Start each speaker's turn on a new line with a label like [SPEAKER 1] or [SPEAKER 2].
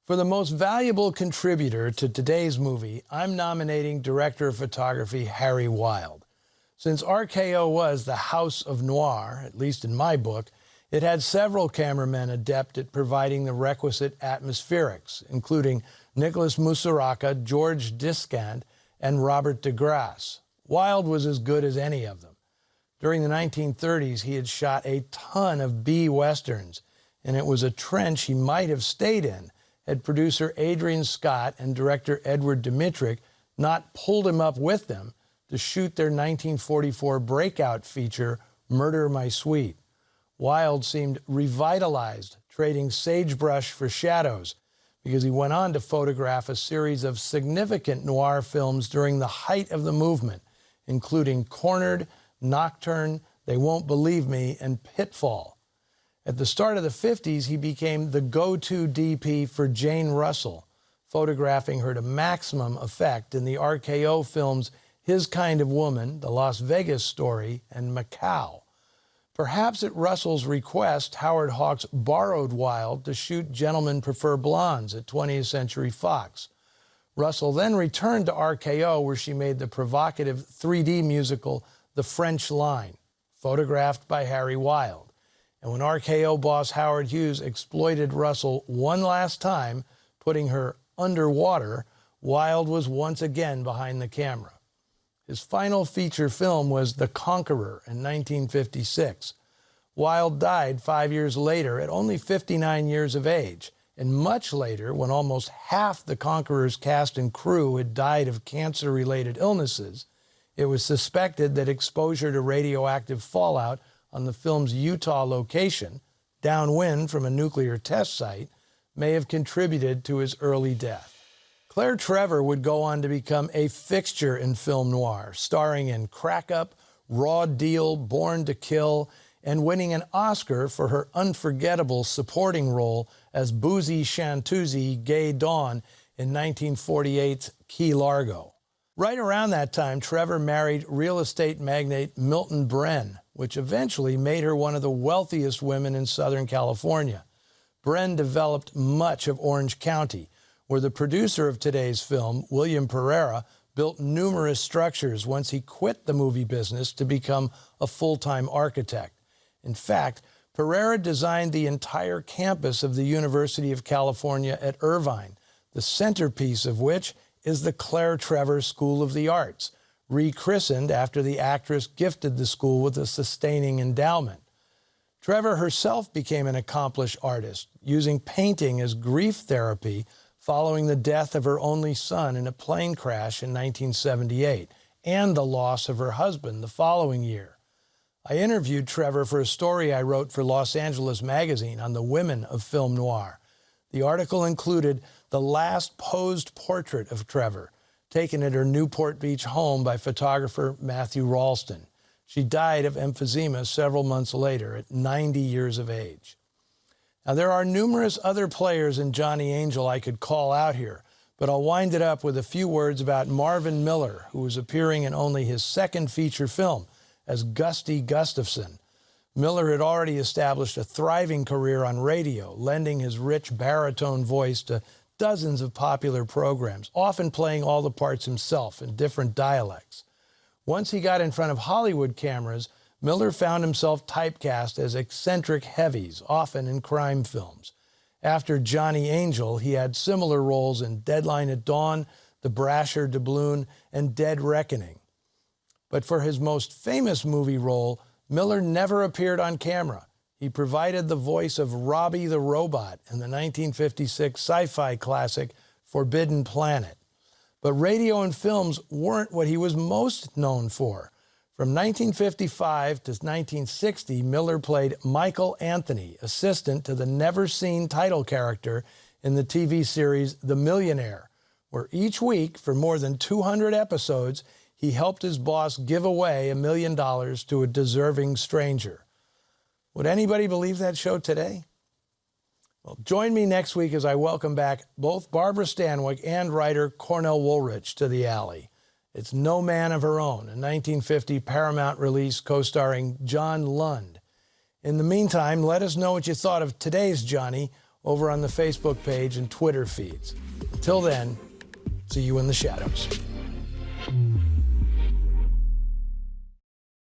[SPEAKER 1] For the most valuable contributor to today's movie, I'm nominating director of photography Harry Wilde. Since RKO was the house of noir, at least in my book, it had several cameramen adept at providing the requisite atmospherics, including Nicholas Musuraca, George Discant, and Robert de Grasse. Wilde was as good as any of them. During the 1930s, he had shot a ton of B-westerns, and it was a trench he might have stayed in had producer Adrian Scott and director Edward Dmytryk not pulled him up with them to shoot their 1944 breakout feature, Murder My Sweet. Wilde seemed revitalized, trading sagebrush for shadows, because he went on to photograph a series of significant noir films during the height of the movement, including Cornered, Nocturne, They Won't Believe Me, and Pitfall. At the start of the 50s, he became the go-to DP for Jane Russell, photographing her to maximum effect in the RKO films His Kind of Woman, The Las Vegas Story, and Macau. Perhaps at Russell's request, Howard Hawks borrowed Wilde to shoot Gentlemen Prefer Blondes at 20th Century Fox. Russell then returned to RKO, where she made the provocative 3D musical The French Line, photographed by Harry Wilde. And when RKO boss Howard Hughes exploited Russell one last time, putting her underwater, Wilde was once again behind the camera. His final feature film was The Conqueror in 1956. Wilde died 5 years later at only 59 years of age, and much later, when almost half The Conqueror's cast and crew had died of cancer-related illnesses, it was suspected that exposure to radioactive fallout on the film's Utah location, downwind from a nuclear test site, may have contributed to his early death. Claire Trevor would go on to become a fixture in film noir, starring in Crack Up, Raw Deal, Born to Kill, and winning an Oscar for her unforgettable supporting role as Boozy Shantuzzi Gay Dawn in 1948's Key Largo. Right around that time, Trevor married real estate magnate Milton Bren, which eventually made her one of the wealthiest women in Southern California. Bren developed much of Orange County, where the producer of today's film, William Pereira, built numerous structures once he quit the movie business to become a full-time architect. In fact, Pereira designed the entire campus of the University of California at Irvine, the centerpiece of which is the Claire Trevor School of the Arts, rechristened after the actress gifted the school with a sustaining endowment. Trevor herself became an accomplished artist, using painting as grief therapy following the death of her only son in a plane crash in 1978, and the loss of her husband the following year. I interviewed Trevor for a story I wrote for Los Angeles Magazine on the women of film noir. The article included the last posed portrait of Trevor, taken at her Newport Beach home by photographer Matthew Ralston. She died of emphysema several months later at 90 years of age. Now, there are numerous other players in Johnny Angel I could call out here, but I'll wind it up with a few words about Marvin Miller, who was appearing in only his second feature film as Gusty Gustafson. Miller had already established a thriving career on radio, lending his rich baritone voice to dozens of popular programs, often playing all the parts himself in different dialects. Once he got in front of Hollywood cameras, Miller found himself typecast as eccentric heavies, often in crime films. After Johnny Angel, he had similar roles in Deadline at Dawn, The Brasher Doubloon, and Dead Reckoning. But for his most famous movie role, Miller never appeared on camera. He provided the voice of Robbie the Robot in the 1956 sci-fi classic Forbidden Planet. But radio and films weren't what he was most known for. From 1955 to 1960, Miller played Michael Anthony, assistant to the never-seen title character in the TV series The Millionaire, where each week, for more than 200 episodes, he helped his boss give away $1 million to a deserving stranger. Would anybody believe that show today? Well, join me next week as I welcome back both Barbara Stanwyck and writer Cornell Woolrich to the alley. It's No Man of Her Own, a 1950 Paramount release co-starring John Lund. In the meantime, let us know what you thought of today's Johnny over on the Facebook page and Twitter feeds. Until then, see you in the shadows.